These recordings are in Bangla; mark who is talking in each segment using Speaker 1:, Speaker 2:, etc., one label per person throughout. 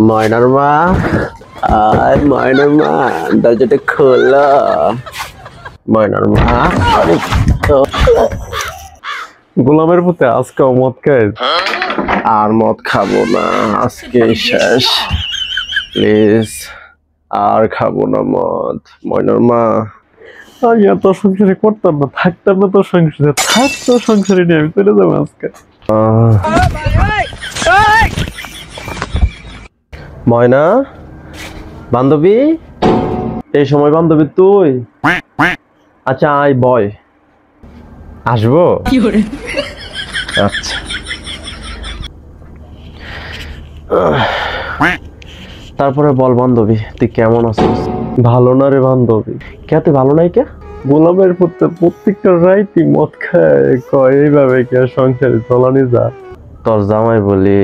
Speaker 1: ময়নার মা, আয় ময়নার মা, দরজাটা খোলো। ময়নার মা, গোলামের পুতে আজকেও মদ খায়? আর মদ খাবো না, আজকে শেষ। প্লিজ আর খাবো না মদ। ময়নার মা, আমি আর তোর সংসারে করতাম না, থাকতাম না তোর সংসারে, থাকতো সংসারে নিয়ে আমি চলে যাবো আজকে। ময়না বান্ধবী, এই সময় বান্ধবী তুই? আচ্ছা আয় বয়। আসবো? আচ্ছা। তারপরে বল বান্ধবী, তুই কেমন আছিস? ভালো না রে বান্ধবী। কে তুই ভালো নাই কে? গোলামের পুত্র প্রত্যেকটা রাইতি মদ খায়, কয় এইভাবে কে সংসারে চলানি যা? তোর জামাই বলি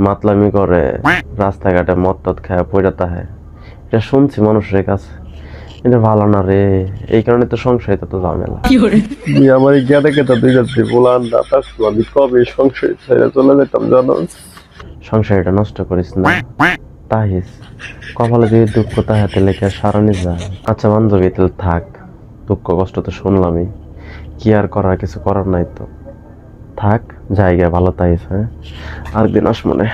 Speaker 1: মাতলামি করে, রাস্তাঘাটে মদ টদ খায় পয়রা তাহে, এটা শুনছি মানুষের কাছে। এটা ভালো না রে, এই কারণে তো সংসারে তো ঝামেলা। তুই আমার গেদা গেদা দুই যাচ্ছি বলান না, আমি কবে সংসারে ছেড়ে চলে যেতাম জানো? সংসারটা নষ্ট করিস না তাহিস, কপালে যদি দুঃখ তাহাতে লেখা সারানি যায়। আচ্ছা বান্ধবী তাহলে থাক, দুঃখ কষ্ট তো শুনলামই, কি আর করার, কিছু করার নাই তো, থাক জায়গা ভালো তাইস। হ্যাঁ, আরেকদিন আস মনে।